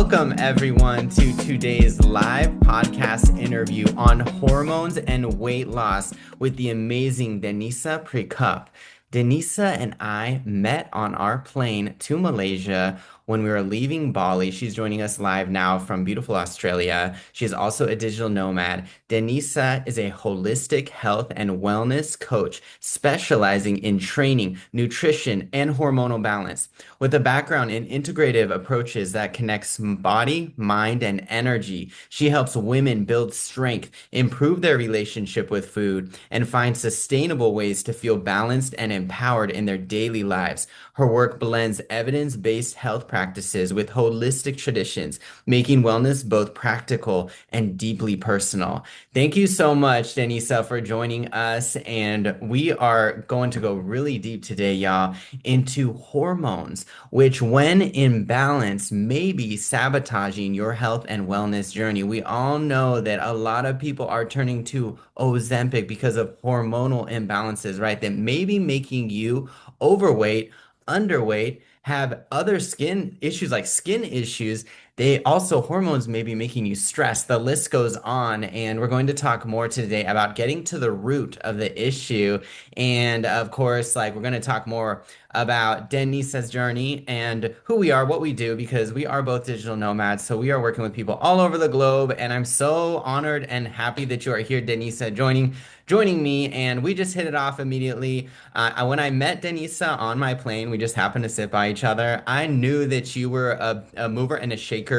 Welcome, everyone, to today's live podcast interview on hormones and weight loss with the amazing Denisa Precup. Denisa and I met on our plane to Malaysia when we were leaving Bali. She's joining us live now from beautiful Australia. She's also a digital nomad. Denisa is a holistic health and wellness coach specializing in training, nutrition, and hormonal balance. With a background in integrative approaches that connects body, mind, and energy, she helps women build strength, improve their relationship with food, and find sustainable ways to feel balanced and empowered in their daily lives. Her work blends evidence-based health practices with holistic traditions, making wellness both practical and deeply personal. Thank you so much, Denisa, for joining us. And we are going to go really deep today, y'all, into hormones, which, when in balance, may be sabotaging your health and wellness journey. We all know that a lot of people are turning to Ozempic because of hormonal imbalances, right? That may be making you overweight, underweight, have other skin issues like skin issues. They also, hormones may be making you stressed. The list goes on, and we're going to talk more today about getting to the root of the issue. And of course, like, we're going to talk more about Denisa's journey and who we are, what we do, because we are both digital nomads. So we are working with people all over the globe, and I'm so honored and happy that you are here, Denisa, joining me. And we just hit it off immediately. When I met Denisa on my plane, we just happened to sit by each other. I knew that you were a mover and a shaker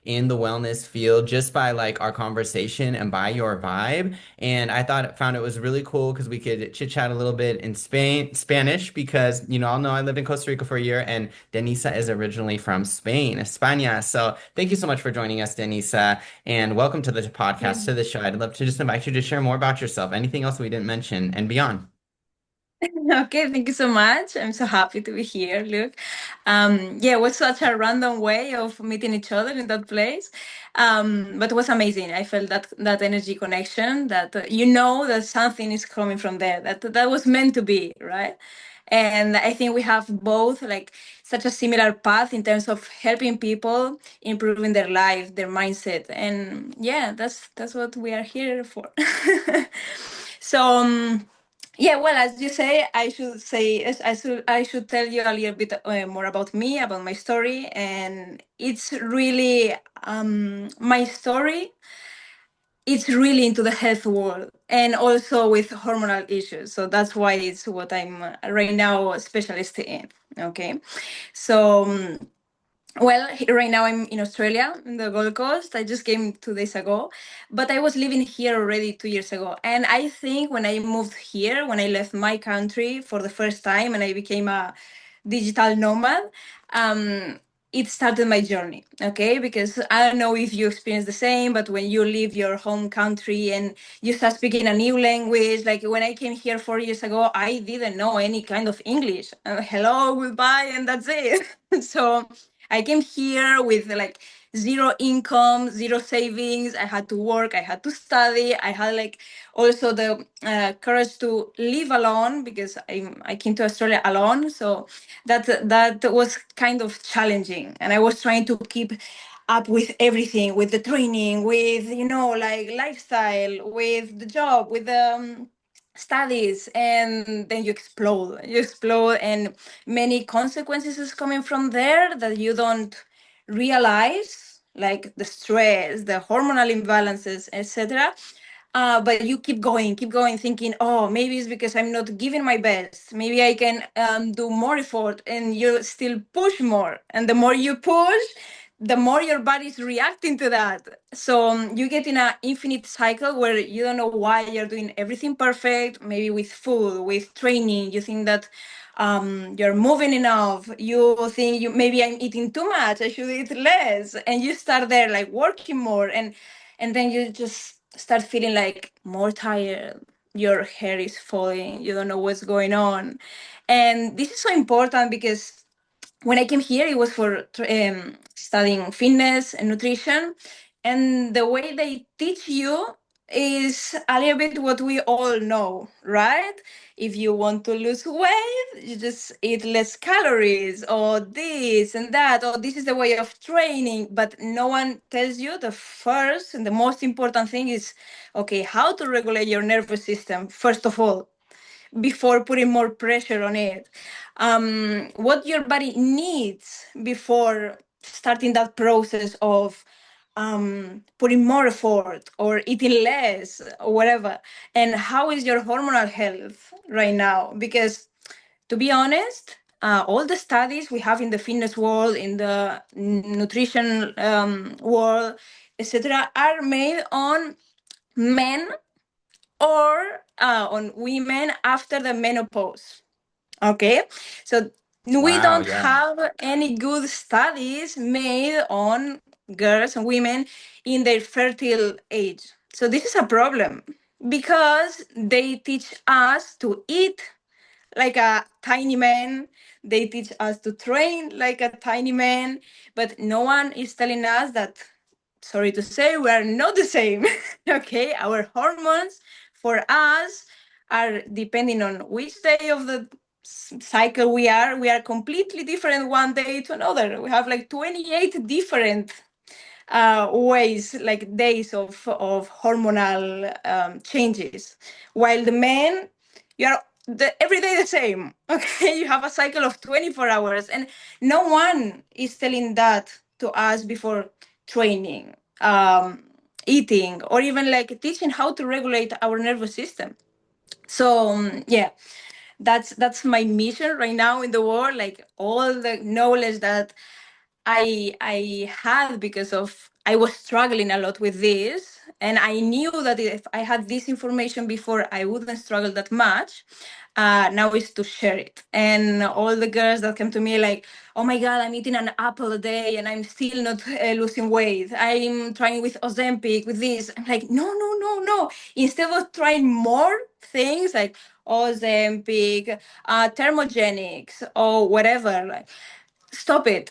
in the wellness field just by like our conversation and by your vibe. And I found it was really cool because we could chit chat a little bit in Spanish, because all know I lived in Costa Rica for a year, and Denisa is originally from Spain, España. So thank you so much for joining us, Denisa, and welcome to the podcast, to the show. I'd love to just invite you to share more about yourself, anything else we didn't mention, and beyond. Okay, thank you so much. I'm so happy to be here, Luke. Yeah, it was such a random way of meeting each other in that place. But it was amazing. I felt that energy connection, that that something is coming from there, that was meant to be, right? And I think we have both like such a similar path in terms of helping people improving their life, their mindset. And yeah, that's what we are here for. So yeah, well, as you say, I should tell you a little bit more about me, about my story, and it's really my story. It's really into the health world and also with hormonal issues. So that's why it's what I'm right now a specialist in. Okay, so. Well, right now I'm in Australia, in the Gold Coast. I just came 2 days ago, but I was living here already 2 years ago. And I think when I moved here, when I left my country for the first time and I became a digital nomad, um, it started my journey, okay? Because I don't know if you experience the same, but when you leave your home country and you start speaking a new language, like when I came here 4 years ago, I didn't know any kind of English. Hello, goodbye, and that's it. So I came here with like zero income, zero savings. I had to work, I had to study. I had like also the courage to live alone because I came to Australia alone. So that was kind of challenging. And I was trying to keep up with everything, with the training, with, like lifestyle, with the job, with the studies, and then you explode, and many consequences is coming from there that you don't realize, like the stress, the hormonal imbalances, etc. But you keep going, thinking, oh, maybe it's because I'm not giving my best. Maybe I can do more effort, and you still push more. And the more you push, the more your body's reacting to that. So you get in an infinite cycle where you don't know why you're doing everything perfect. Maybe with food, with training, you think that you're moving enough. You think you maybe I'm eating too much. I should eat less, and you start there like working more, and then you just start feeling like more tired. Your hair is falling. You don't know what's going on, and this is so important because when I came here, it was for studying fitness and nutrition. And the way they teach you is a little bit what we all know, right? If you want to lose weight, you just eat less calories, or this and that, or this is the way of training. But no one tells you the first and the most important thing is okay, how to regulate your nervous system, first of all, before putting more pressure on it. What your body needs before starting that process of putting more effort or eating less or whatever. And how is your hormonal health right now? Because to be honest, all the studies we have in the fitness world, in the nutrition world, etc., are made on men or on women after the menopause. Okay, so we Wow, don't yeah. have any good studies made on girls and women in their fertile age. So this is a problem because they teach us to eat like a tiny man. They teach us to train like a tiny man, but no one is telling us that, sorry to say, we are not the same. Okay, our hormones for us are depending on which day of the cycle we are. We are completely different one day to another. We have like 28 different ways, like days of hormonal changes, while the men, you are every day the same. Okay, you have a cycle of 24 hours, and no one is telling that to us before training, eating, or even like teaching how to regulate our nervous system. So yeah, that's my mission right now in the world, like all the knowledge that I had, because of I was struggling a lot with this, and I knew that if I had this information before, I wouldn't struggle that much. Now is to share it, and all the girls that come to me like, "Oh my God, I'm eating an apple a day, and I'm still not losing weight. I'm trying with Ozempic, with this." I'm like, "No, no, no, no. Instead of trying more things like Ozempic, thermogenics, or whatever, like, stop it."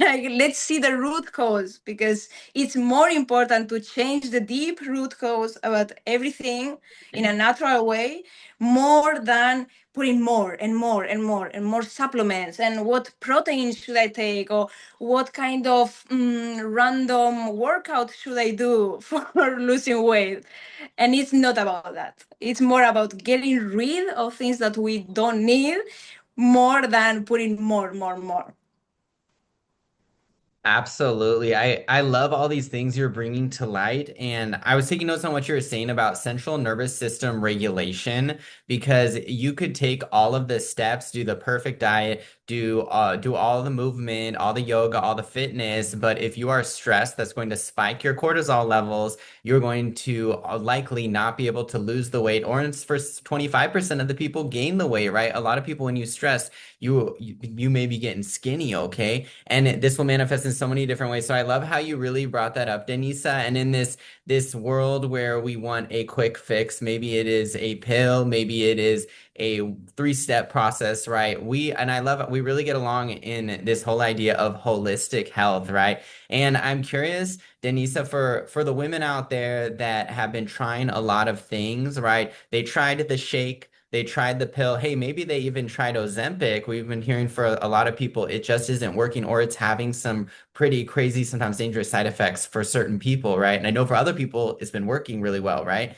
Like, let's see the root cause, because it's more important to change the deep root cause about everything in a natural way, more than putting more and more and more and more supplements, and what protein should I take, or what kind of random workout should I do for losing weight. And it's not about that. It's more about getting rid of things that we don't need, more than putting more. Absolutely. I love all these things you're bringing to light. And I was taking notes on what you were saying about central nervous system regulation, because you could take all of the steps, do the perfect diet, do all the movement, all the yoga, all the fitness, but if you are stressed, that's going to spike your cortisol levels. You're going to likely not be able to lose the weight, or for 25% of the people gain the weight, right? A lot of people, when you stress, you may be getting skinny, okay? And this will manifest in so many different ways. So I love how you really brought that up, Denisa. And in this world where we want a quick fix, maybe it is a pill, maybe it is a three-step process, right? And I love it. We really get along in this whole idea of holistic health, right? And I'm curious, Denisa, for the women out there that have been trying a lot of things, right? They tried the shake. They tried the pill. Hey, maybe they even tried Ozempic. We've been hearing for a lot of people it just isn't working, or it's having some pretty crazy, sometimes dangerous side effects for certain people, right? And I know for other people it's been working really well, right?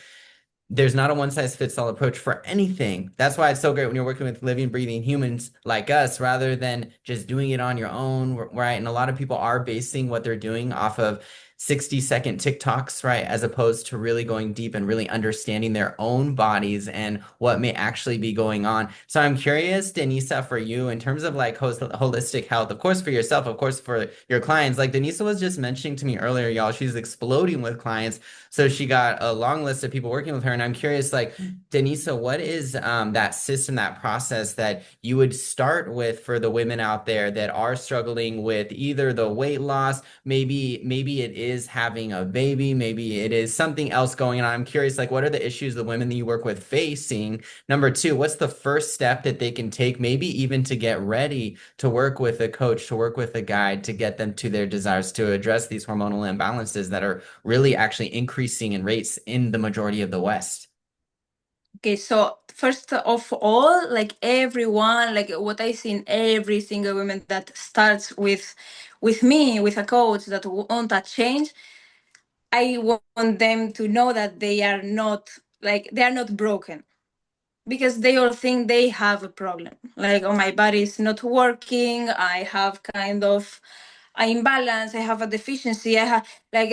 There's not a one size fits all approach for anything. That's why it's so great when you're working with living, breathing humans like us rather than just doing it on your own, right? And a lot of people are basing what they're doing off of 60-second TikToks, right? As opposed to really going deep and really understanding their own bodies and what may actually be going on. So I'm curious, Denisa, for you, in terms of like holistic health, of course, for yourself, of course, for your clients. Like Denisa was just mentioning to me earlier, y'all, she's exploding with clients. So she got a long list of people working with her. And I'm curious, like, Denisa, what is that system, that process that you would start with for the women out there that are struggling with either the weight loss, maybe it is having a baby, maybe it is something else going on. I'm curious, like, what are the issues the women that you work with facing? Number two, what's the first step that they can take, maybe even to get ready to work with a coach, to work with a guide, to get them to their desires, to address these hormonal imbalances that are really actually increasing in rates in the majority of the West? Okay, so first of all, like everyone, like what I see in every single woman that starts with me, with a coach that want a change, I want them to know that they are not broken, because they all think they have a problem. Like, oh, my body is not working. I have kind of an imbalance. I have a deficiency. I have like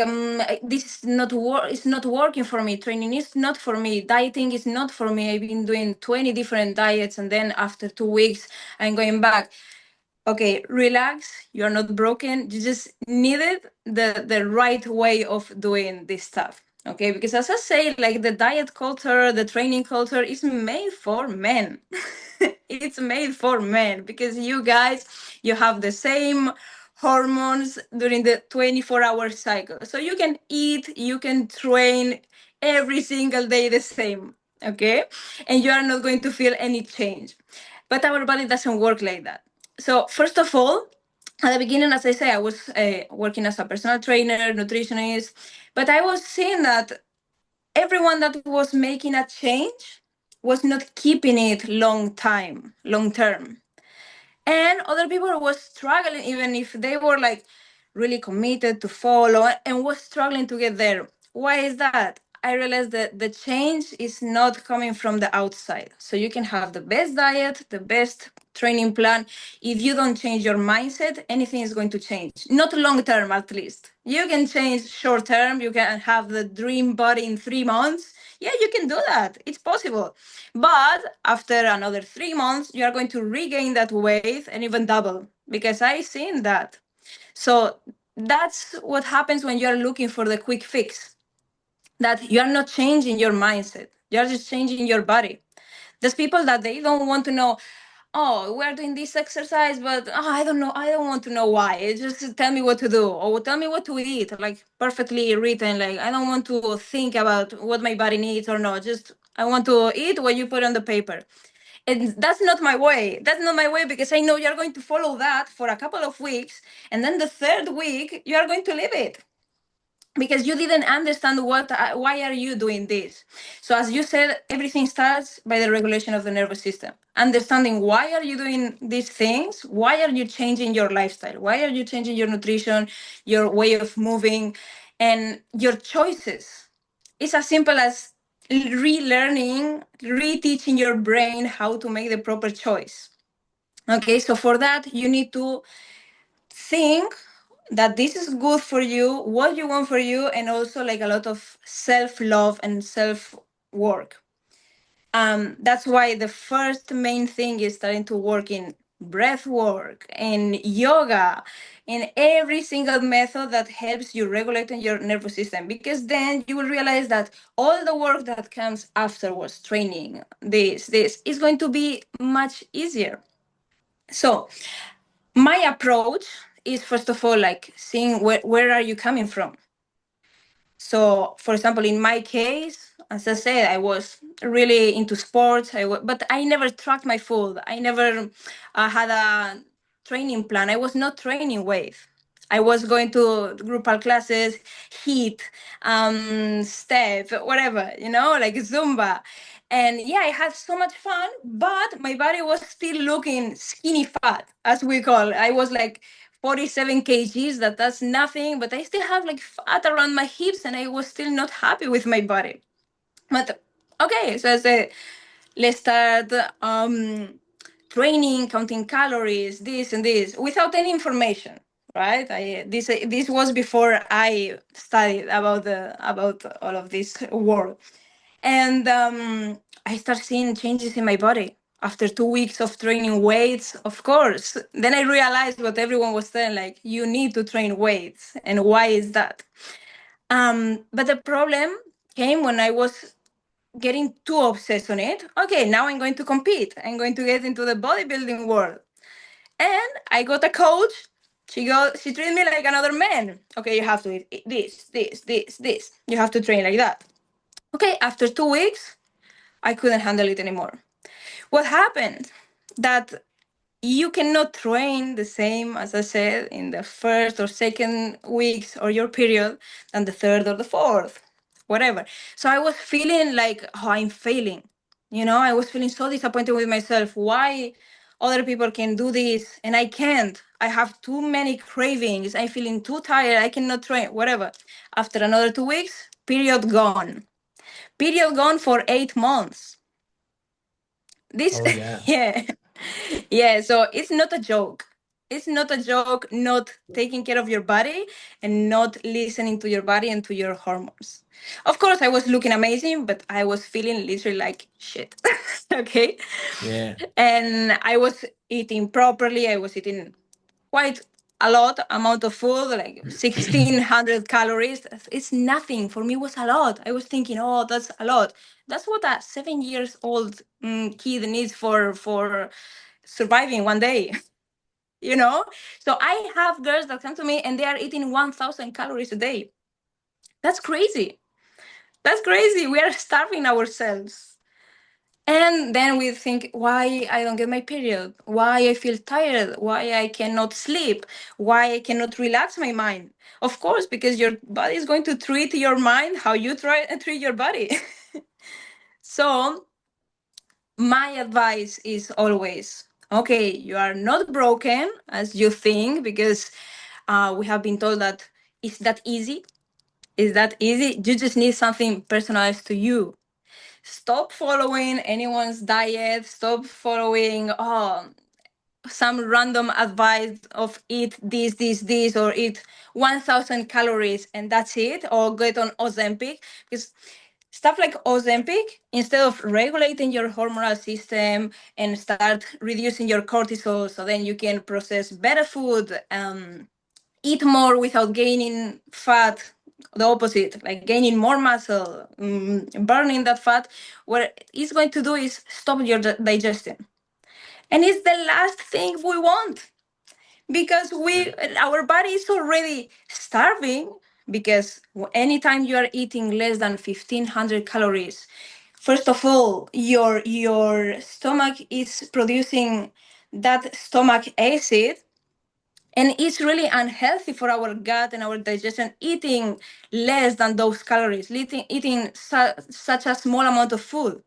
this is not It's not working for me. Training is not for me. Dieting is not for me. I've been doing 20 different diets, and then after 2 weeks, I'm going back. Okay, relax. You're not broken. You just needed the right way of doing this stuff. Okay, because as I say, like the diet culture, the training culture is made for men. It's made for men because you guys, you have the same hormones during the 24-hour cycle. So you can eat, you can train every single day the same. Okay, and you are not going to feel any change. But our body doesn't work like that. So first of all, at the beginning, as I say, I was working as a personal trainer, nutritionist, but I was seeing that everyone that was making a change was not keeping it long term. And other people were struggling, even if they were like really committed to follow and was struggling to get there. Why is that? I realized that the change is not coming from the outside. So you can have the best diet, the best training plan. If you don't change your mindset, anything is going to change. Not long term, at least. You can change short term. You can have the dream body in 3 months. Yeah, you can do that. It's possible. But after another 3 months, you are going to regain that weight and even double, because I've seen that. So that's what happens when you're looking for the quick fix, that you're not changing your mindset. You're just changing your body. There's people that they don't want to know, oh, we're doing this exercise, but I don't know. I don't want to know why. Just tell me what to do or tell me what to eat, like perfectly written. Like, I don't want to think about what my body needs or not. Just, I want to eat what you put on the paper. And that's not my way. That's not my way, because I know you're going to follow that for a couple of weeks. And then the third week, you are going to leave it because you didn't understand why are you doing this. So as you said, everything starts by the regulation of the nervous system, understanding why are you doing these things, why are you changing your lifestyle, why are you changing your nutrition, your way of moving, and your choices. It's as simple as relearning, reteaching your brain how to make the proper choice. Okay, so for that you need to think that this is good for you, what you want for you, and also like a lot of self-love and self-work. That's why the first main thing is starting to work in breath work, in yoga, in every single method that helps you regulate your nervous system, because then you will realize that all the work that comes afterwards, training, this is going to be much easier. So my approach is, first of all, like seeing where are you coming from. So, for example, in my case, as I said, I was really into sports, but I never tracked my food. I never had a training plan. I was not training weight. I was going to group classes, HIIT, step, whatever, like Zumba. And yeah, I had so much fun, but my body was still looking skinny fat, as we call it. I was like 47 kgs, that's nothing, but I still have like fat around my hips and I was still not happy with my body. But okay, so I said, let's start training, counting calories, this and this, without any information, right? This was before I studied about all of this world. And I start seeing changes in my body after 2 weeks of training weights, of course. Then I realized what everyone was saying, like, you need to train weights. And why is that? But the problem came when I was getting too obsessed on it. Okay, now I'm going to compete. I'm going to get into the bodybuilding world. And I got a coach She treated me like another man. Okay, you have to eat this. You have to train like that. Okay, after 2 weeks, I couldn't handle it anymore. What happened? That you cannot train the same, as I said, in the first or second weeks or your period than the third or the fourth, whatever. So I was feeling like, oh, I'm failing. I was feeling so disappointed with myself. Why other people can do this and I can't? I have too many cravings. I'm feeling too tired. I cannot train, whatever. After another 2 weeks, period gone. Period gone for 8 months. This, Oh yeah. yeah. Yeah, so it's not a joke. It's not a joke not taking care of your body and not listening to your body and to your hormones. Of course, I was looking amazing, but I was feeling literally like shit. Okay. Yeah. And I was eating properly. I was eating quite a lot amount of food, like 1600 calories. It's nothing. For me, it was a lot. I was thinking, oh, that's a lot. That's what a 7 years old kid needs for surviving one day. you know so I have girls that come to me and they are eating 1000 calories a day. That's crazy. That's crazy. We are starving ourselves. And then we think, why I don't get my period, why I feel tired, why I cannot sleep, why I cannot relax my mind. Of course, because your body is going to treat your mind how you try and treat your body. So my advice is always, okay, you are not broken as you think, because we have been told that it's that easy. Is that easy? You just need something personalized to you. Stop following anyone's diet. Stop following some random advice of eat this, or eat 1000 calories and that's it, or get on Ozempic. Because stuff like Ozempic, instead of regulating your hormonal system and start reducing your cortisol so then you can process better food, eat more without gaining fat, the opposite, like gaining more muscle, burning that fat, what it's going to do is stop your digestion. And it's the last thing we want, because our body is already starving. Because anytime you are eating less than 1500 calories, first of all, your stomach is producing that stomach acid, and it's really unhealthy for our gut and our digestion eating less than those calories, eating such a small amount of food,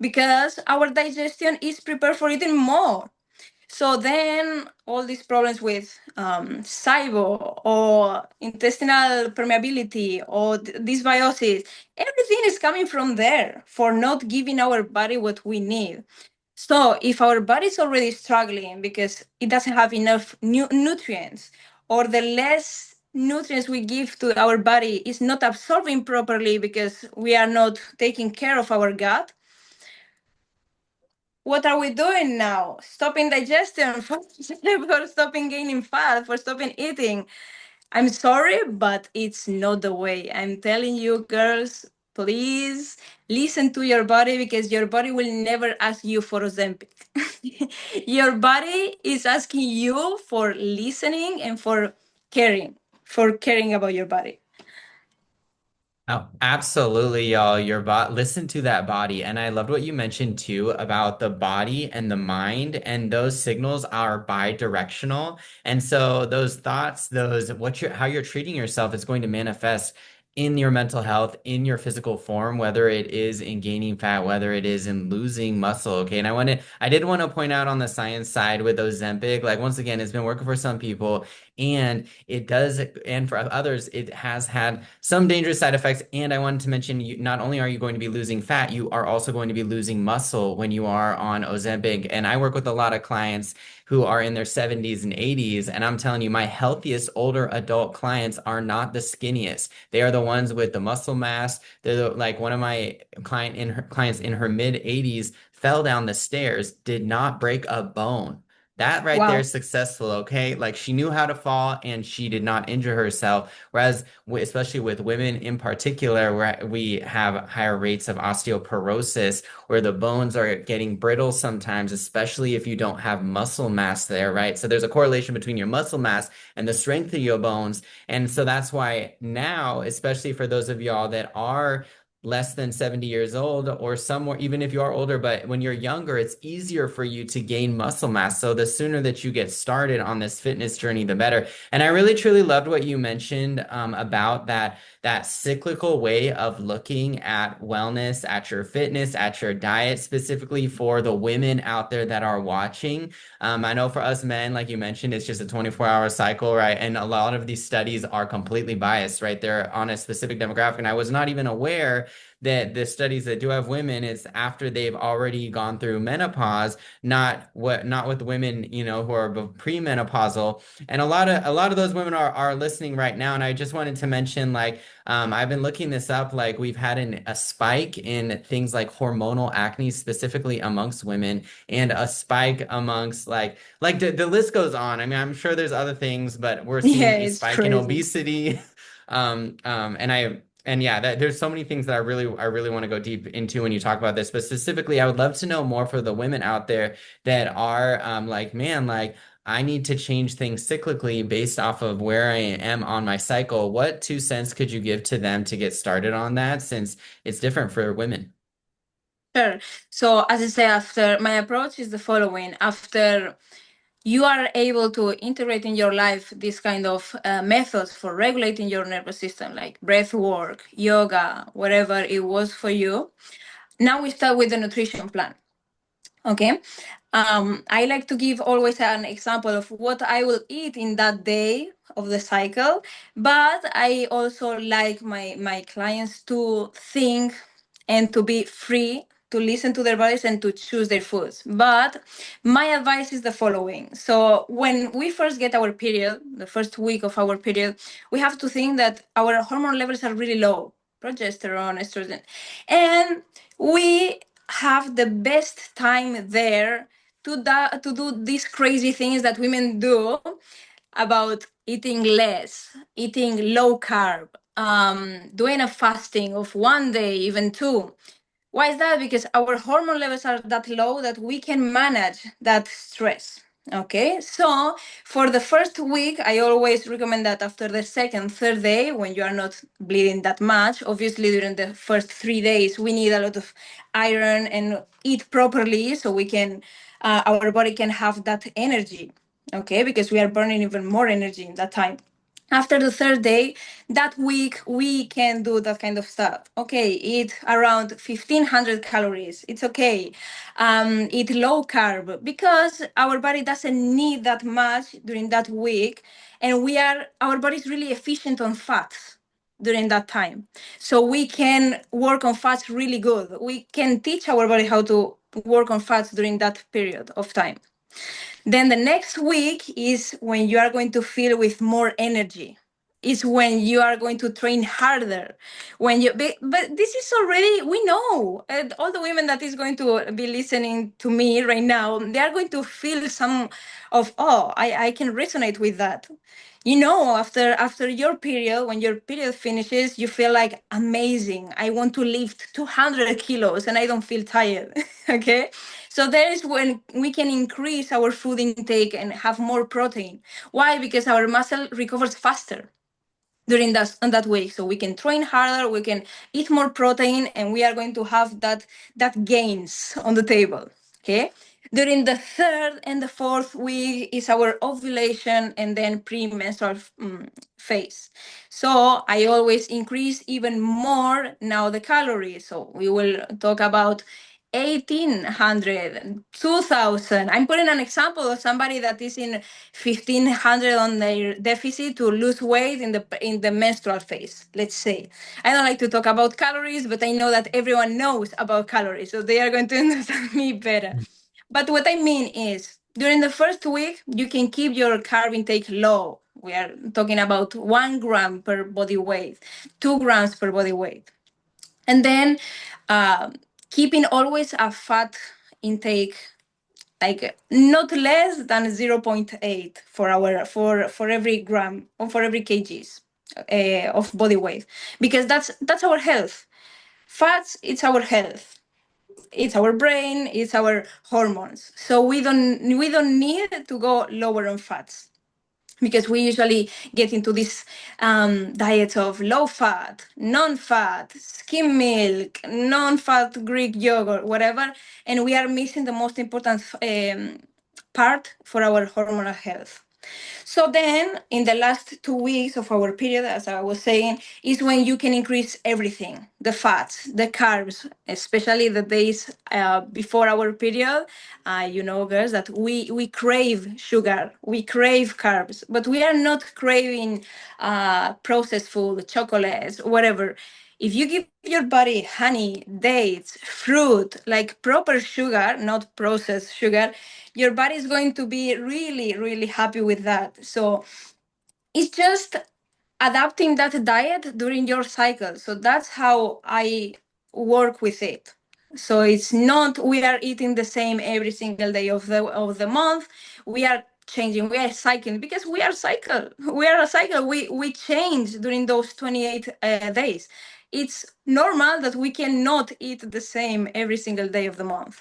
because our digestion is prepared for eating more. So then all these problems with SIBO or intestinal permeability or dysbiosis, everything is coming from there, for not giving our body what we need. So if our body is already struggling because it doesn't have enough nutrients, or the less nutrients we give to our body is not absorbing properly because we are not taking care of our gut, what are we doing now? Stopping digestion for stopping gaining fat, for stopping eating. I'm sorry, but it's not the way. I'm telling you, girls, please listen to your body, because your body will never ask you for Ozempic. Your body is asking you for listening and for caring about your body. Oh, absolutely, y'all. Listen to that body. And I loved what you mentioned too about the body and the mind, and those signals are bi-directional. And so those thoughts, how you're treating yourself is going to manifest in your mental health, in your physical form, whether it is in gaining fat, whether it is in losing muscle. Okay. And I did want to point out on the science side with Ozempic, like once again, it's been working for some people, and it does, and for others, it has had some dangerous side effects. And I wanted to mention, not only are you going to be losing fat, you are also going to be losing muscle when you are on Ozempic. And I work with a lot of clients who are in their 70s and 80s. And I'm telling you, my healthiest older adult clients are not the skinniest. They are the ones with the muscle mass. Like one of my clients in her mid 80s fell down the stairs, did not break a bone. That right there Wow. is successful, okay? Like she knew how to fall and she did not injure herself. Whereas, especially with women in particular, where we have higher rates of osteoporosis, where the bones are getting brittle sometimes, especially if you don't have muscle mass there, right? So there's a correlation between your muscle mass and the strength of your bones. And so that's why now, especially for those of y'all that are less than 70 years old or somewhere, even if you are older, but when you're younger, it's easier for you to gain muscle mass. So the sooner that you get started on this fitness journey, the better. And I really truly loved what you mentioned about that cyclical way of looking at wellness, at your fitness, at your diet, specifically for the women out there that are watching. I know for us men, like you mentioned, it's just a 24-hour cycle, right? And a lot of these studies are completely biased, right? They're on a specific demographic. And I was not even aware that the studies that do have women, it's after they've already gone through menopause, not with women, who are premenopausal. And a lot of those women are listening right now. And I just wanted to mention, like, I've been looking this up, like we've had a spike in things like hormonal acne, specifically amongst women, and a spike amongst like the list goes on. I mean, I'm sure there's other things, but we're Yeah, seeing a it's spike in crazy. obesity. And yeah, there's so many things that I really want to go deep into when you talk about this. But specifically, I would love to know more for the women out there that are like, man, like I need to change things cyclically based off of where I am on my cycle. What 2 cents could you give to them to get started on that since it's different for women? Sure. So, as I say, after my approach is the following: after you are able to integrate in your life these kind of methods for regulating your nervous system, like breath work, yoga, whatever it was for you. Now we start with the nutrition plan. Okay. I like to give always an example of what I will eat in that day of the cycle, but I also like my clients to think and to be free to listen to their bodies and to choose their foods. But my advice is the following. So when we first get our period, the first week of our period, we have to think that our hormone levels are really low, progesterone, estrogen, and we have the best time there to do these crazy things that women do about eating less, eating low carb, doing a fasting of 1 day, even two. Why is that? Because our hormone levels are that low that we can manage that stress. Okay, so for the first week, I always recommend that after the second, third day, when you are not bleeding that much, obviously during the first 3 days, we need a lot of iron and eat properly so we can, our body can have that energy. Okay, because we are burning even more energy in that time. After the third day, that week we can do that kind of stuff. Okay, eat around 1500 calories. It's okay. Eat low carb because our body doesn't need that much during that week, and our body is really efficient on fats during that time. So we can work on fats really good. We can teach our body how to work on fats during that period of time. Then the next week is when you are going to feel with more energy. Is when you are going to train harder. But this is already we know. And all the women that is going to be listening to me right now, they are going to feel some of I can resonate with that. After your period, when your period finishes, you feel like amazing. I want to lift 200 kilos and I don't feel tired. Okay, so there is when we can increase our food intake and have more protein. Why? Because our muscle recovers faster during that on that week, so we can train harder, we can eat more protein, and we are going to have that gains on the table. Okay, during the third and the fourth week is our ovulation and then premenstrual phase. So I always increase even more now the calories, so we will talk about 1800, 2000. I'm putting an example of somebody that is in 1500 on their deficit to lose weight in the menstrual phase, let's say. I don't like to talk about calories, but I know that everyone knows about calories, so they are going to understand me better. But what I mean is, during the first week, you can keep your carb intake low. We are talking about 1 gram per body weight, 2 grams per body weight. And then uh, keeping always a fat intake like not less than zero point 0.8 for our for every gram or for every kgs of body weight, because that's our health. Fats, it's our health, it's our brain, it's our hormones. So we don't need to go lower on fats, because we usually get into this diet of low fat, non-fat, skim milk, non-fat Greek yogurt, whatever, and we are missing the most important part for our hormonal health. So then, in the last 2 weeks of our period, as I was saying, is when you can increase everything: the fats, the carbs, especially the days before our period. Girls, that we crave sugar, we crave carbs, but we are not craving processed food, chocolates, whatever. If you give your body honey, dates, fruit, like proper sugar, not processed sugar, your body is going to be really, really happy with that. So it's just adapting that diet during your cycle. So that's how I work with it. So it's not we are eating the same every single day of the month. We are changing. We are cycling, because we are cycle. We are a cycle. We change during those 28 days. It's normal that we cannot eat the same every single day of the month.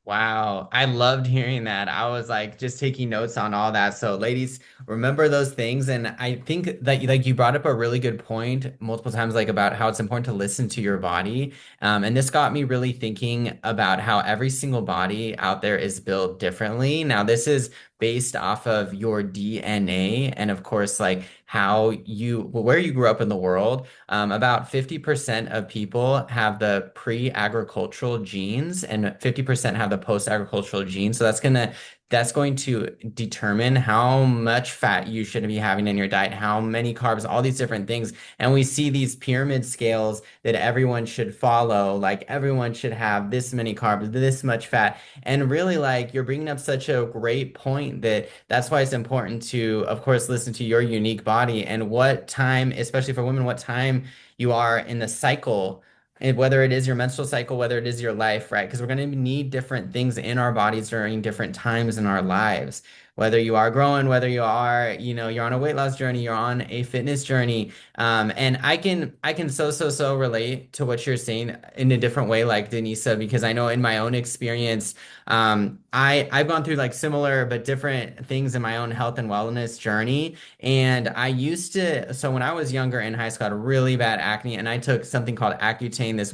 Wow, I loved hearing that. I was like just taking notes on all that. So, ladies, remember those things. And I think that like you brought up a really good point multiple times, like about how it's important to listen to your body. And this got me really thinking about how every single body out there is built differently. Now, this is based off of your DNA and of course, like how where you grew up in the world. About 50% of people have the pre-agricultural genes and 50% have the post-agricultural genes. So that's going to determine how much fat you should be having in your diet, how many carbs, all these different things. And we see these pyramid scales that everyone should follow, like everyone should have this many carbs, this much fat. And really, like you're bringing up such a great point that that's why it's important to, of course, listen to your unique body and what time, especially for women, what time you are in the cycle, and whether it is your menstrual cycle, whether it is your life, right? Because we're going to need different things in our bodies during different times in our lives. Whether you are growing, whether you are, you're on a weight loss journey, you're on a fitness journey. And I can so relate to what you're saying in a different way, like Denisa, because I know in my own experience, I've gone through like similar but different things in my own health and wellness journey. And so when I was younger in high school, I had really bad acne, and I took something called Accutane, this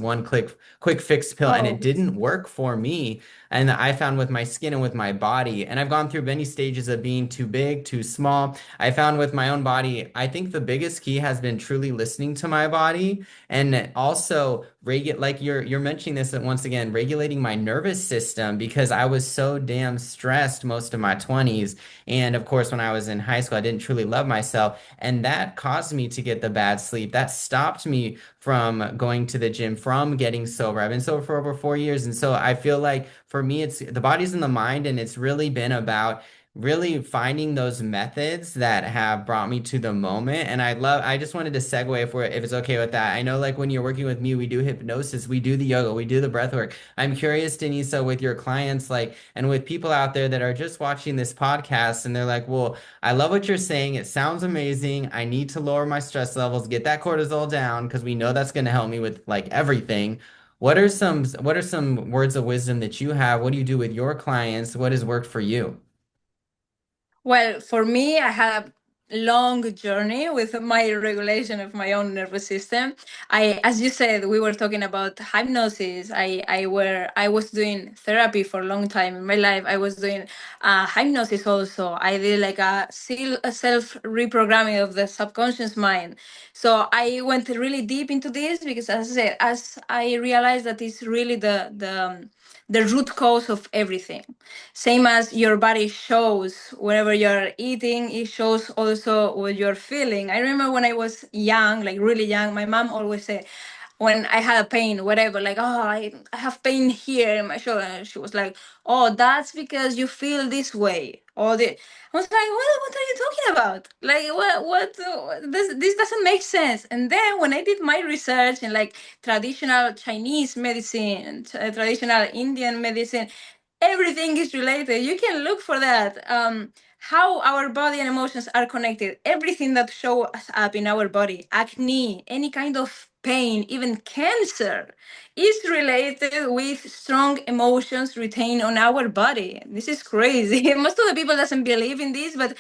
quick fix pill, and Oh, it didn't work for me. And I found with my skin and with my body, and I've gone through many stages of being too big, too small. I found with my own body, I think the biggest key has been truly listening to my body and also like you're mentioning this once again, regulating my nervous system because I was so damn stressed most of my 20s. And of course, when I was in high school, I didn't truly love myself. And that caused me to get the bad sleep. That stopped me from going to the gym, from getting sober. I've been sober for over 4 years. And so I feel like for me, it's the body's in the mind, and it's really been about really finding those methods that have brought me to the moment. And I just wanted to segue if it's okay with that. I know like when you're working with me, we do hypnosis, we do the yoga, we do the breath work. I'm curious, Denisa, with your clients, like, and with people out there that are just watching this podcast and they're like, well, I love what you're saying. It sounds amazing. I need to lower my stress levels, get that cortisol down, because we know that's going to help me with like everything. What are some words of wisdom that you have? What do you do with your clients? What has worked for you? well, for me, I had a long journey with my regulation of my own nervous system. As you said, we were talking about hypnosis. I was doing therapy for a long time in my life. I was doing hypnosis also. I did like a self reprogramming of the subconscious mind. So I went really deep into this because, as I said, as I realized that it's really the root cause of everything. Same as your body shows whenever you're eating, it shows also what you're feeling. I remember when I was young, like really young, my mom always said, when I had a pain, whatever, like, oh, I have pain here in my shoulder. And she was like, oh, that's because you feel this way. I was like, what are you talking about? Like, this doesn't make sense. And then when I did my research in like traditional Chinese medicine, traditional Indian medicine, everything is related. You can look for that. How our body and emotions are connected. Everything that shows up in our body, acne, any kind of pain, even cancer, is related with strong emotions retained on our body. This is crazy. Most of the people doesn't believe in this, but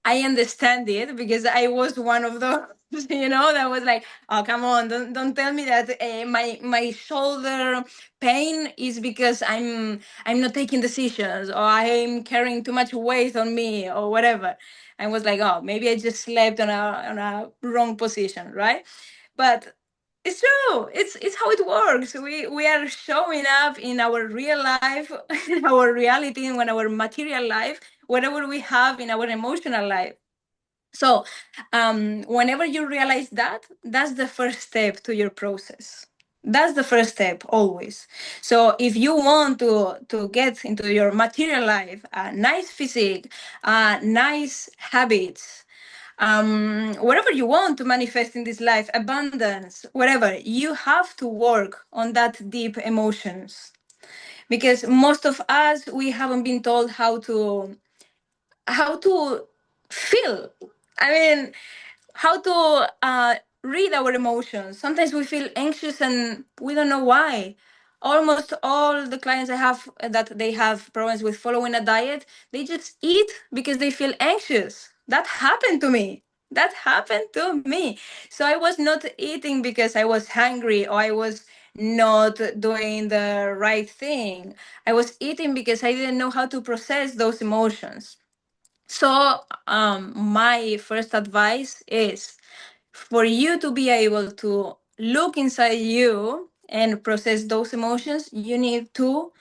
I understand it because I was one of those, that was like, oh, come on, don't tell me that my shoulder pain is because I'm not taking decisions or I'm carrying too much weight on me or whatever. I was like, oh, maybe I just slept on a wrong position, right? But it's true. It's how it works. We are showing up in our real life, in our reality, in our material life, whatever we have in our emotional life. So, whenever you realize that, that's the first step to your process. That's the first step always. So, if you want to get into your material life, a nice physique, nice habits, whatever you want to manifest in this life, abundance, whatever, you have to work on that deep emotions. Because most of us, we haven't been told how to feel. I mean, how to read our emotions. Sometimes we feel anxious and we don't know why. Almost all the clients I have that they have problems with following a diet, they just eat because they feel anxious. That happened to me. That happened to me. So I was not eating because I was hungry or I was not doing the right thing. I was eating because I didn't know how to process those emotions. So, my first advice is for you to be able to look inside you and process those emotions, you need to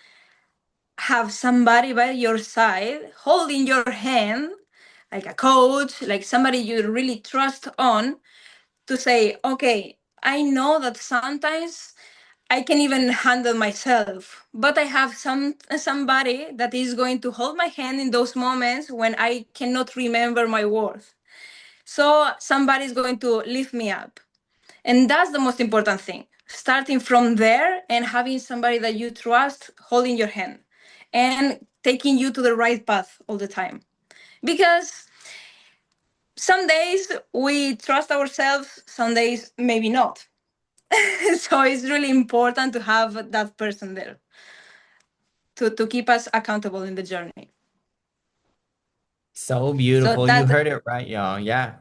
have somebody by your side holding your hand, like a coach, like somebody you really trust on, to say, okay, I know that sometimes I can even handle myself, but I have somebody that is going to hold my hand in those moments when I cannot remember my worth. So somebody is going to lift me up. And that's the most important thing. Starting from there and having somebody that you trust holding your hand and taking you to the right path all the time. Because some days we trust ourselves, some days maybe not. So it's really important to have that person there to keep us accountable in the journey. So So beautiful. You that heard it right, y'all. Yeah.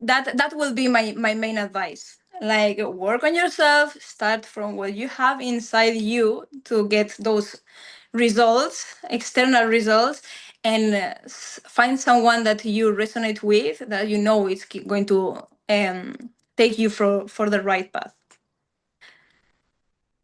that will be my main advice. Like, work on yourself, start from what you have inside you to get those results, external results, and find someone that you resonate with, that you know is going to take you for the right path.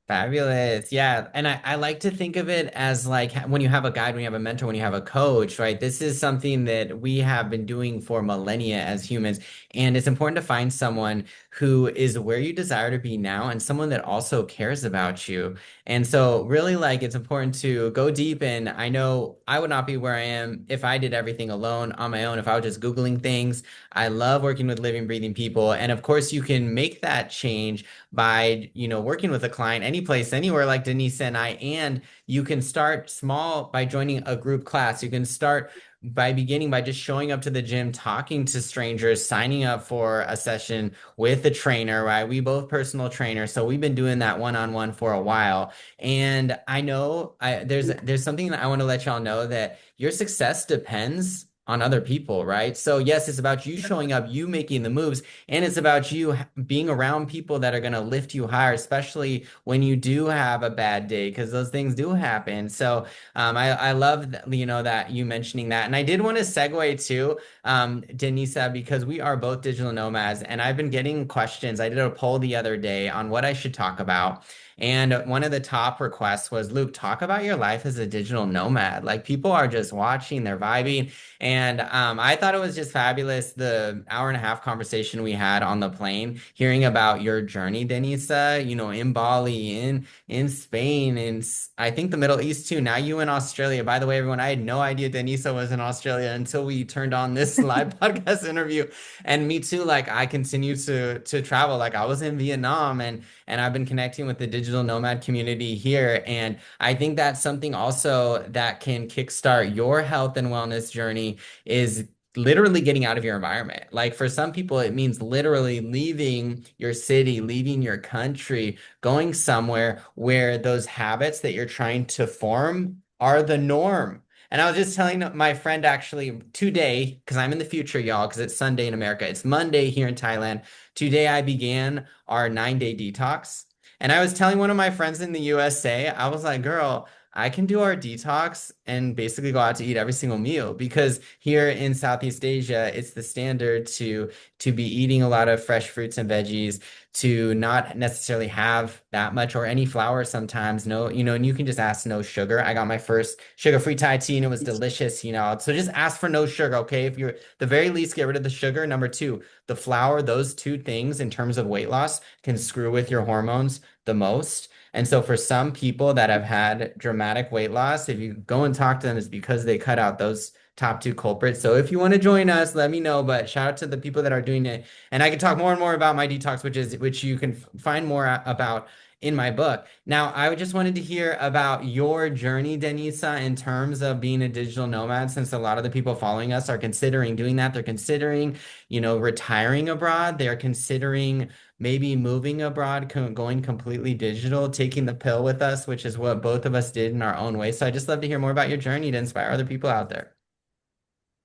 Fabulous. Yeah. And I like to think of it as like when you have a guide, when you have a mentor, when you have a coach, right? This is something that we have been doing for millennia as humans. And it's important to find someone who is where you desire to be now and someone that also cares about you. And so, really, like, it's important to go deep. And I know I would not be where I am if I did everything alone on my own, if I was just Googling things. I love working with living, breathing people. And of course, you can make that change by working with a client any place anywhere like Denise and I, and you can start small by joining a group class. You can start by beginning by just showing up to the gym, talking to strangers, signing up for a session with a trainer, right? We both personal trainers, so we've been doing that one-on-one for a while. And I know there's something that I want to let y'all know, that your success depends on other people, right? So yes, it's about you showing up, you making the moves, and it's about you being around people that are going to lift you higher, especially when you do have a bad day, because those things do happen. So I love that, that you mentioning that. And I did want to segue too. Denisa, because we are both digital nomads, and I've been getting questions. I did a poll the other day on what I should talk about. And one of the top requests was, Luke, talk about your life as a digital nomad. Like people are just watching, they're vibing. And I thought it was just fabulous the hour and a half conversation we had on the plane, hearing about your journey, Denisa, in Bali, in Spain, I think the Middle East too. Now you in Australia. By the way, everyone, I had no idea Denisa was in Australia until we turned on this live podcast interview. And me too, like I continue to travel. Like I was in Vietnam and I've been connecting with the digital nomad community here. And I think that's something also that can kickstart your health and wellness journey is literally getting out of your environment. Like for some people, it means literally leaving your city, leaving your country, going somewhere where those habits that you're trying to form are the norm. And I was just telling my friend actually today, because I'm in the future, y'all, because it's Sunday in America. It's Monday here in Thailand. Today I began our 9-day detox. And I was telling one of my friends in the USA, I was like, girl, I can do our detox and basically go out to eat every single meal because here in Southeast Asia, it's the standard to be eating a lot of fresh fruits and veggies, to not necessarily have that much or any flour sometimes. No, and you can just ask no sugar. I got my first sugar-free Thai tea and it was delicious. So just ask for no sugar, okay? If you're the very least, get rid of the sugar. Number two, the flour, those two things in terms of weight loss can screw with your hormones the most. And so for some people that have had dramatic weight loss, if you go and talk to them, it's because they cut out those top two culprits. So if you want to join us, let me know. But shout out to the people that are doing it. And I can talk more and more about my detox, which you can find more about in my book. Now, I just wanted to hear about your journey, Denisa, in terms of being a digital nomad, since a lot of the people following us are considering doing that. They're considering, retiring abroad. They're considering maybe moving abroad, going completely digital, taking the pill with us, which is what both of us did in our own way. So I just love to hear more about your journey to inspire other people out there.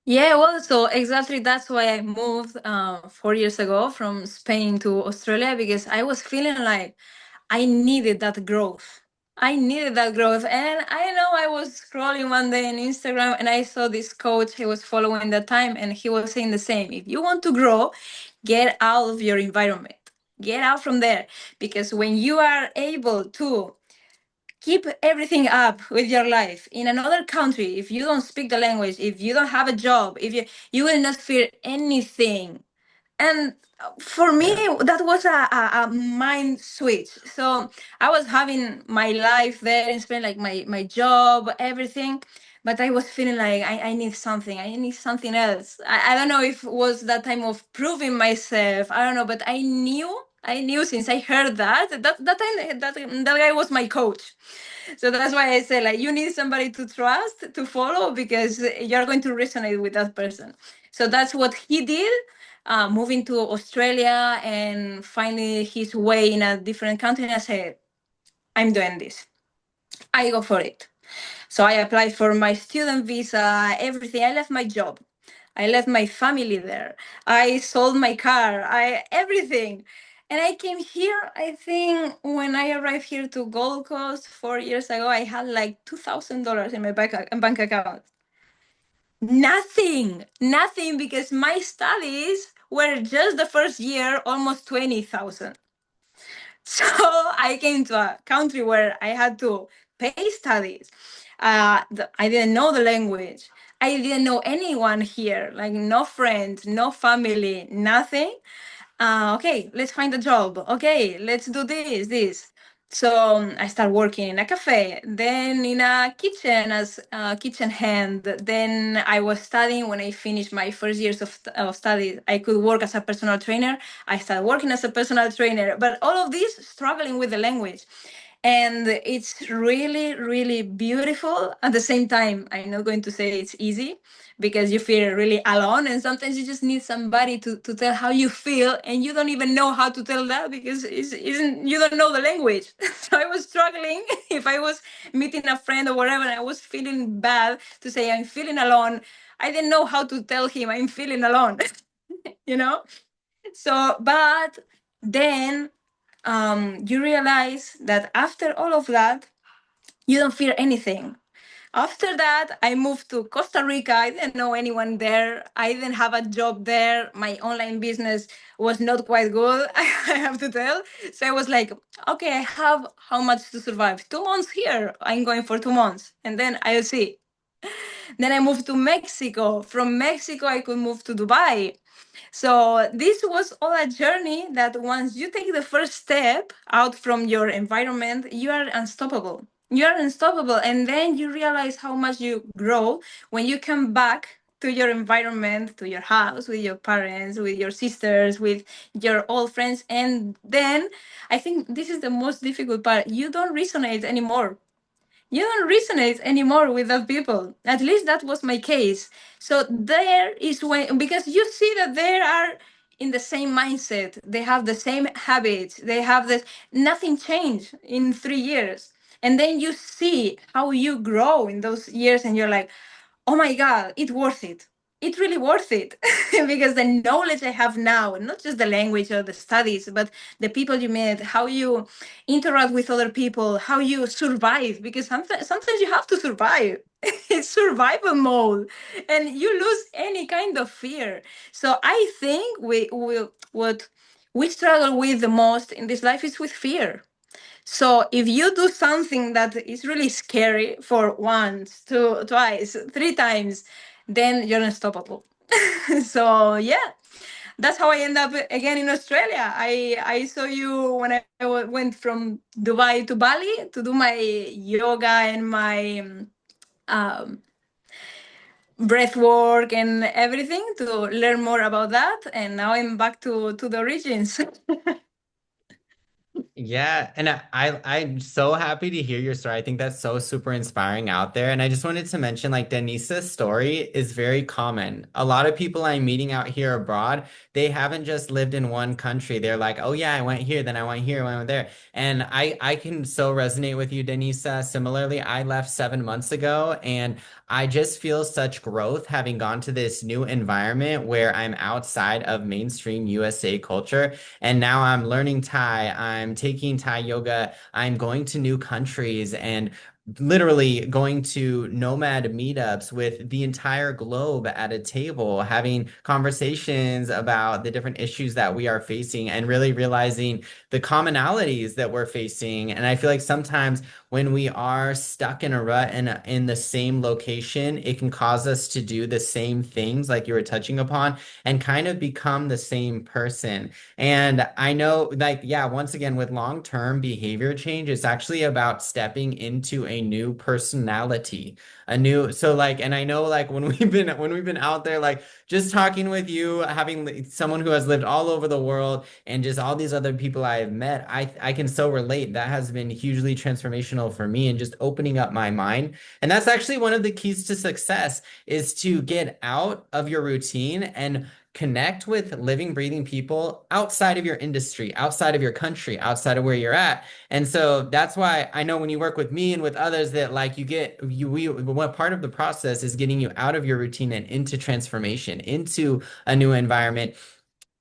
Yeah, well, so exactly that's why I moved 4 years ago from Spain to Australia because I was feeling like I needed that growth. I needed that growth. And I know I was scrolling one day on Instagram and I saw this coach he was following that time and he was saying the same. If you want to grow, get out of your environment. Get out from there. Because when you are able to keep everything up with your life in another country, if you don't speak the language, if you don't have a job, if you will not feel anything. And for me Yeah. that was a mind switch. So I was having my life there in Spain, like my job, everything, but I was feeling like I need something, I need something else. I don't know if it was that time of proving myself, I don't know, but I knew since I heard that time that guy was my coach. So that's why I say like you need somebody to trust, to follow, because you're going to resonate with that person. So that's what he did, moving to Australia and finding his way in a different country. And I said, I'm doing this. I go for it. So I applied for my student visa, everything. I left my job. I left my family there. I sold my car. I everything. And I came here, I think when I arrived here to Gold Coast 4 years ago, I had like $2,000 in my bank account. Nothing, because my studies were just the first year, almost 20,000. So I came to a country where I had to pay studies. I didn't know the language. I didn't know anyone here, like no friends, no family, nothing. Okay, let's find a job. Okay, let's do this. So I started working in a cafe, then in a kitchen as a kitchen hand. Then I was studying. When I finished my first years of study, I could work as a personal trainer. I started working as a personal trainer, but all of this struggling with the language. And it's really, really beautiful. At the same time, I'm not going to say it's easy because you feel really alone. And sometimes you just need somebody to tell how you feel. And you don't even know how to tell that because you don't know the language. So I was struggling if I was meeting a friend or whatever, and I was feeling bad to say I'm feeling alone. I didn't know how to tell him I'm feeling alone, you know? So, but then you realize that after all of that, you don't fear anything. After that, I moved to Costa Rica. I didn't know anyone there. I didn't have a job there. My online business was not quite good, I have to tell. So I was like, okay, I have how much to survive? 2 months here. I'm going for 2 months and then I'll see. Then I moved to Mexico. From Mexico, I could move to Dubai. So this was all a journey that once you take the first step out from your environment, you are unstoppable. You are unstoppable. And then you realize how much you grow when you come back to your environment, to your house, with your parents, with your sisters, with your old friends. And then I think this is the most difficult part. You don't resonate anymore. You don't resonate anymore with that people. At least that was my case. So there is when, because you see that they are in the same mindset, they have the same habits, they have this, nothing changed in 3 years. And then you see how you grow in those years and you're like, oh my God, it's worth it. It's really worth it because the knowledge I have now, not just the language or the studies, but the people you met, how you interact with other people, how you survive, because sometimes you have to survive. It's survival mode and you lose any kind of fear. So I think we what we struggle with the most in this life is with fear. So if you do something that is really scary for once, two, twice, 3 times, then you're unstoppable. So yeah, that's how I end up again in Australia. I saw you when I went from Dubai to Bali to do my yoga and my um, breath work and everything to learn more about that. And now I'm back to the origins. Yeah, and I'm so happy to hear your story. I think that's so super inspiring out there. And I just wanted to mention like Denisa's story is very common. A lot of people I'm meeting out here abroad, they haven't just lived in one country. They're like, "Oh yeah, I went here, then I went here, I went there." And I can so resonate with you, Denisa. Similarly, I left 7 months ago and I just feel such growth having gone to this new environment where I'm outside of mainstream USA culture. And now I'm learning Thai, I'm taking Thai yoga, I'm going to new countries and literally going to nomad meetups with the entire globe at a table, having conversations about the different issues that we are facing and really realizing the commonalities that we're facing. And I feel like sometimes when we are stuck in a rut and in the same location, it can cause us to do the same things like you were touching upon and kind of become the same person. And I know, like, yeah, once again, with long-term behavior change, it's actually about stepping into a new personality, a new, so like, and I know, like, when we've been out there, like, just talking with you, having someone who has lived all over the world, and just all these other people I have met, I can so relate. That has been hugely transformational for me, and just opening up my mind. And that's actually one of the keys to success is to get out of your routine and connect with living, breathing people outside of your industry, outside of your country, outside of where you're at. And so that's why I know when you work with me and with others that like what part of the process is getting you out of your routine and into transformation, into a new environment.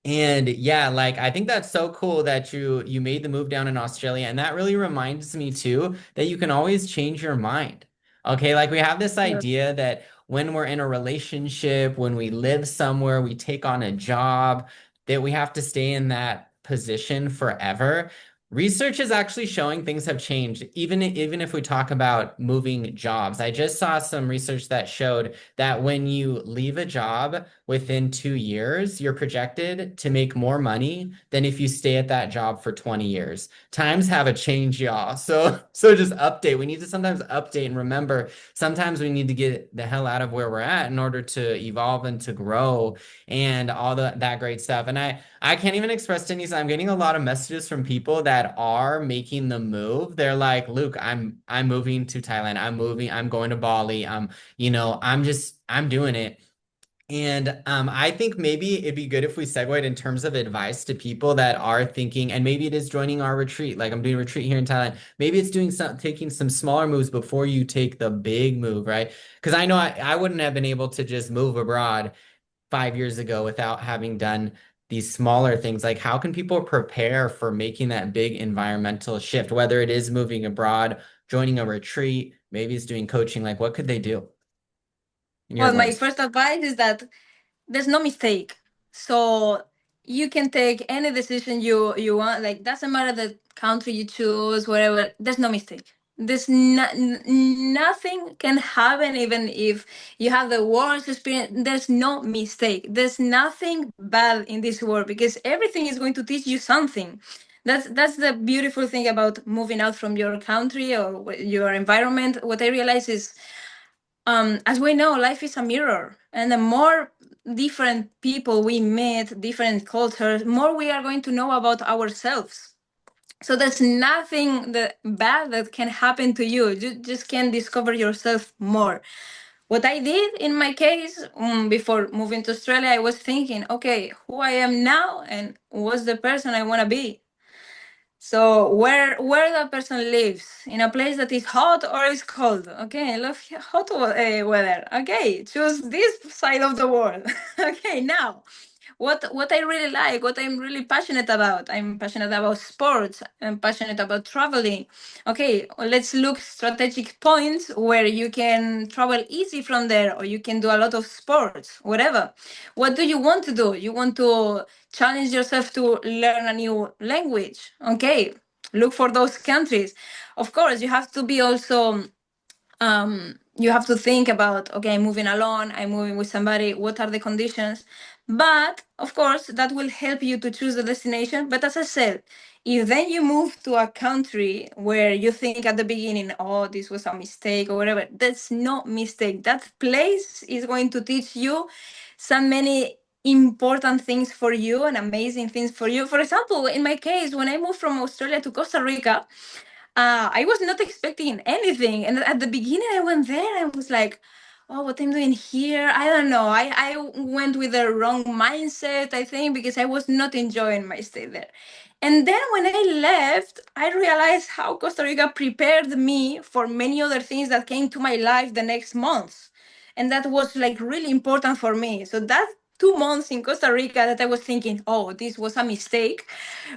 And yeah, like I think that's so cool that you made the move down in Australia. And that really reminds me too that you can always change your mind. Okay, like we have this idea that when we're in a relationship, when we live somewhere, we take on a job, that we have to stay in that position forever. Research is actually showing things have changed, even if we talk about moving jobs. I just saw some research that showed that when you leave a job within 2 years, you're projected to make more money than if you stay at that job for 20 years. Times have a change, y'all. So just update. We need to sometimes update and remember sometimes we need to get the hell out of where we're at in order to evolve and to grow and all that great stuff. And I can't even express to Denise, I'm getting a lot of messages from people that are making the move. They're like, Luke, I'm moving to Thailand. I'm moving, I'm going to Bali. I'm doing it. And I think maybe it'd be good if we segued in terms of advice to people that are thinking, and maybe it is joining our retreat. Like I'm doing a retreat here in Thailand. Maybe it's taking some smaller moves before you take the big move, right? Because I know I wouldn't have been able to just move abroad 5 years ago without having done these smaller things. Like how can people prepare for making that big environmental shift, whether it is moving abroad, joining a retreat, maybe is doing coaching, like what could they do in your Well, my advice? first advice is that there's no mistake. So you can take any decision you want. Like, doesn't matter the country you choose, whatever. There's no mistake. Nothing can happen even if you have the worst experience. There's no mistake. There's nothing bad in this world because everything is going to teach you something. That's the beautiful thing about moving out from your country or your environment. What I realize is, as we know, life is a mirror, and the more different people we meet, different cultures, more we are going to know about ourselves. So there's nothing that bad that can happen to you. You just can discover yourself more. What I did in my case, before moving to Australia, I was thinking, okay, who I am now and what's the person I want to be. So where that person lives, in a place that is hot or is cold. Okay, I love hot weather. Okay, choose this side of the world. Okay, now what I really like, what I'm really passionate about. I'm passionate about sports. I'm passionate about traveling. Okay, let's look strategic points where you can travel easy from there, or you can do a lot of sports, whatever. What do you want to do? You want to challenge yourself to learn a new language. Okay, look for those countries. Of course, you have to be also, you have to think about, okay, I'm moving alone, I'm moving with somebody, what are the conditions? But of course that will help you to choose the destination. But as I said, if then you move to a country where you think at the beginning, oh, this was a mistake or whatever, that's no mistake. That place is going to teach you so many important things for you and amazing things for you. For example, in my case, when I moved from Australia to Costa Rica, I was not expecting anything. And at the beginning, I went there and was like, oh, what I'm doing here? I don't know. I went with the wrong mindset, I think, because I was not enjoying my stay there. And then when I left, I realized how Costa Rica prepared me for many other things that came to my life the next months. And that was like really important for me. So that 2 months in Costa Rica that I was thinking, oh, this was a mistake,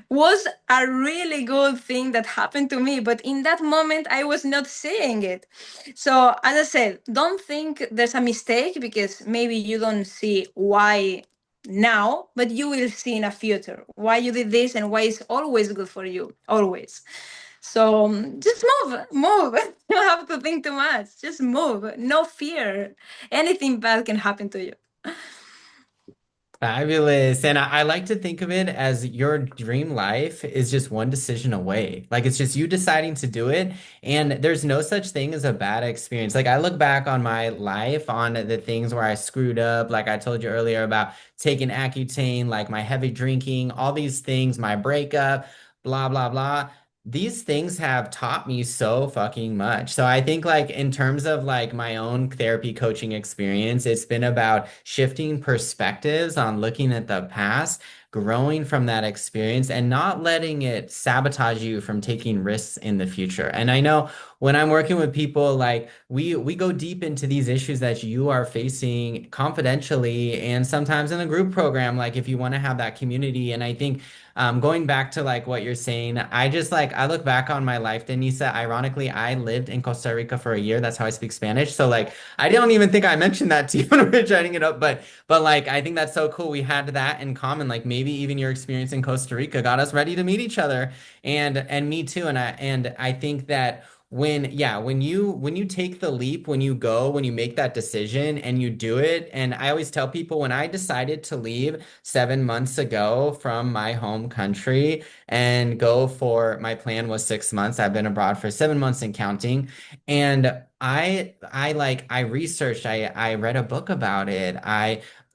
was a really good thing that happened to me. But in that moment, I was not seeing it. So, as I said, don't think there's a mistake because maybe you don't see why now, but you will see in a future why you did this and why it's always good for you. Always. So just move. You don't have to think too much. Just move. No fear. Anything bad can happen to you. Fabulous. And I like to think of it as your dream life is just one decision away. Like it's just you deciding to do it. And there's no such thing as a bad experience. Like I look back on my life, on the things where I screwed up, like I told you earlier about taking Accutane, like my heavy drinking, all these things, my breakup, blah, blah, blah. These things have taught me so fucking much. So I think like in terms of like my own therapy coaching experience, it's been about shifting perspectives on looking at the past, growing from that experience and not letting it sabotage you from taking risks in the future. And I know when I'm working with people, like we go deep into these issues that you are facing confidentially and sometimes in a group program, like if you want to have that community. And I think going back to like what you're saying, I just like I look back on my life, Denisa. Ironically, I lived in Costa Rica for a year. That's how I speak Spanish. So like I don't even think I mentioned that to you when we were chatting it up, but like I think that's so cool. We had that in common. Like maybe even your experience in Costa Rica got us ready to meet each other, and me too. And I think that when you take the leap, when you go, when you make that decision and you do it, and I always tell people when I decided to leave 7 months ago from my home country and go for my plan was 6 months. I've been abroad for 7 months and counting. And I researched, I read a book about it.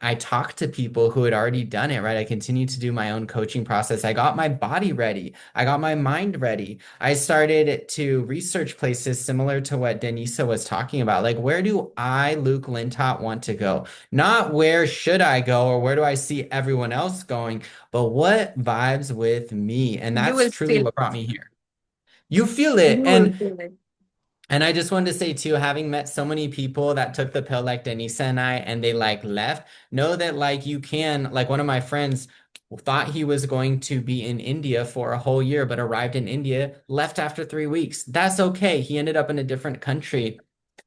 I talked to people who had already done it, right? I continued to do my own coaching process. I got my body ready. I got my mind ready. I started to research places similar to what Denisa was talking about. Like, where do I, Luke Lintott, want to go? Not where should I go or where do I see everyone else going, but what vibes with me? And You that's will truly feel what it. brought me here. You feel it. You will And feel it. and I just wanted to say too, having met so many people that took the pill like Denisa and I, and they like left, know that like you can, like one of my friends thought he was going to be in India for a whole year, but arrived in India, left after 3 weeks. That's okay. He ended up in a different country.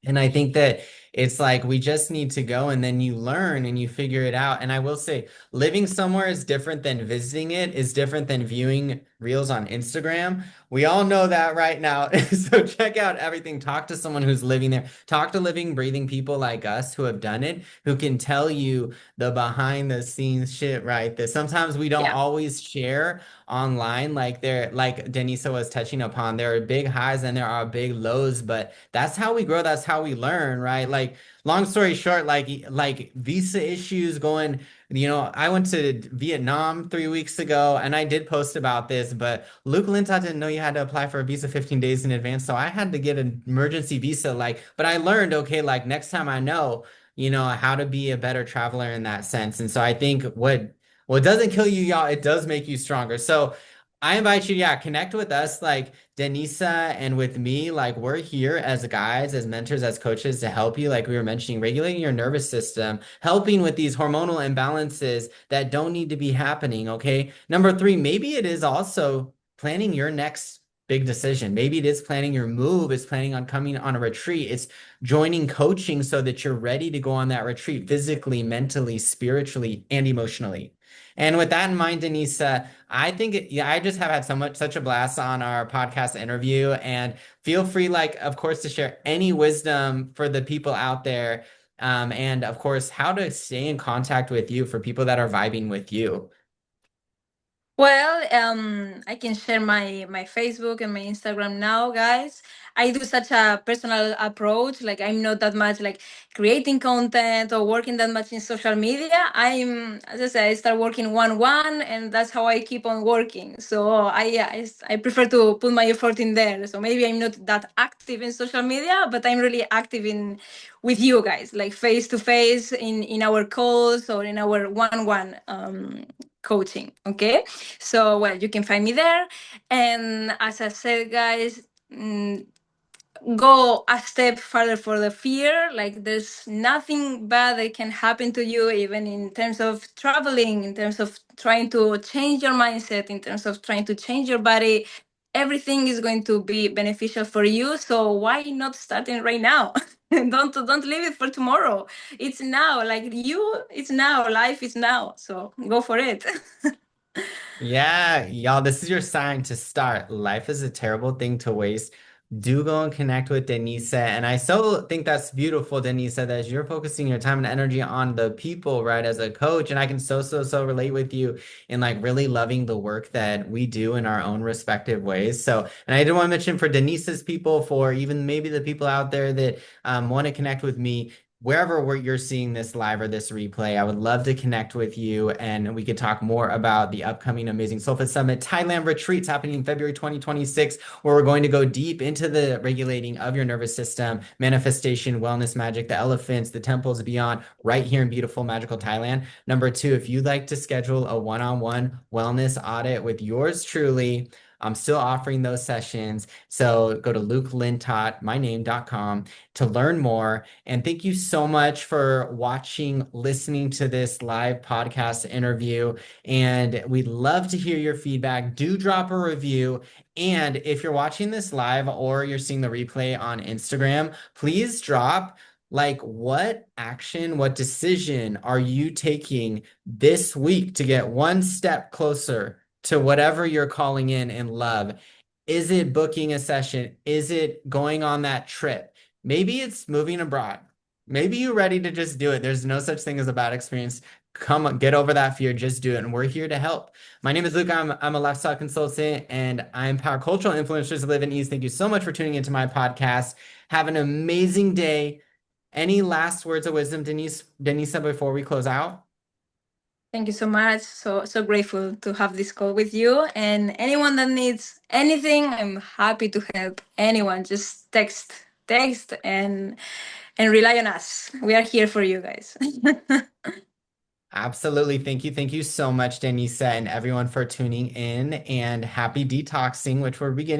And I think that it's like we just need to go and then you learn and you figure it out. And I will say, living somewhere is different than visiting it, is different than viewing reels on Instagram. We all know that right now. So check out everything. Talk to someone who's living there. Talk to living, breathing people like us who have done it, who can tell you the behind the scenes shit, right? That sometimes we don't Yeah. always share online, like Denisa was touching upon. There are big highs and there are big lows, but that's how we grow, that's how we learn, right? Like long story short, like visa issues going, I went to Vietnam 3 weeks ago and I did post about this, but Luke Lintott didn't know you had to apply for a visa 15 days in advance. So I had to get an emergency visa, but I learned, okay, like next time I know, how to be a better traveler in that sense. And so I think what doesn't kill you, y'all, it does make you stronger. So I invite you, yeah, connect with us, like Denisa and with me. Like we're here as guides, as mentors, as coaches to help you, like we were mentioning, regulating your nervous system, helping with these hormonal imbalances that don't need to be happening. Okay. Number three, maybe it is also planning your next big decision. Maybe it is planning your move, it's planning on coming on a retreat, it's joining coaching so that you're ready to go on that retreat physically, mentally, spiritually, and emotionally. And with that in mind, Denise, I think, yeah, I just have had such a blast on our podcast interview. And feel free, like, of course, to share any wisdom for the people out there. And of course, how to stay in contact with you for people that are vibing with you. Well, I can share my Facebook and my Instagram now, guys. I do such a personal approach. Like I'm not that much like creating content or working that much in social media. As I said, I start working one, and that's how I keep on working. So I prefer to put my effort in there. So maybe I'm not that active in social media, but I'm really active in with you guys, like face to face in our calls or in our one coaching. Okay. So, well, you can find me there. And as I said, guys, mm, go a step further for the fear. Like, there's nothing bad that can happen to you, even in terms of traveling, in terms of trying to change your mindset, in terms of trying to change your body. Everything is going to be beneficial for you. So why not starting right now? Don't leave it for tomorrow. It's now. Like you, it's now. Life is now. So go for it. Yeah, y'all, this is your sign to start. Life is a terrible thing to waste. Do go and connect with Denisa. And I so think that's beautiful, Denisa, that you're focusing your time and energy on the people, right, as a coach. And I can so relate with you in like really loving the work that we do in our own respective ways. So, and I did want to mention for Denisa's people, for even maybe the people out there that want to connect with me, wherever you're seeing this live or this replay, I would love to connect with you and we could talk more about the upcoming Amazing Soulfit Summit Thailand retreats happening in February 2026, where we're going to go deep into the regulating of your nervous system, manifestation, wellness magic, the elephants, the temples beyond, right here in beautiful, magical Thailand. Number two, if you'd like to schedule a one-on-one wellness audit with yours truly, I'm still offering those sessions. So go to lukelintott.com to learn more. And thank you so much for watching, listening to this live podcast interview. And we'd love to hear your feedback. Do drop a review. And if you're watching this live or you're seeing the replay on Instagram, please drop like what action, what decision are you taking this week to get one step closer to whatever you're calling in love? Is it booking a session? Is it going on that trip? Maybe it's moving abroad. Maybe you're ready to just do it. There's no such thing as a bad experience. Come on, get over that fear. Just do it. And we're here to help. My name is Luke. I'm a lifestyle consultant and I empower cultural influencers to live in ease. Thank you so much for tuning into my podcast. Have an amazing day. Any last words of wisdom, Denisa, before we close out? Thank you so much. So grateful to have this call with you. And anyone that needs anything, I'm happy to help anyone. Just text and rely on us. We are here for you guys. Absolutely. Thank you. Thank you so much, Denisa, and everyone for tuning in and happy detoxing, which we're beginning.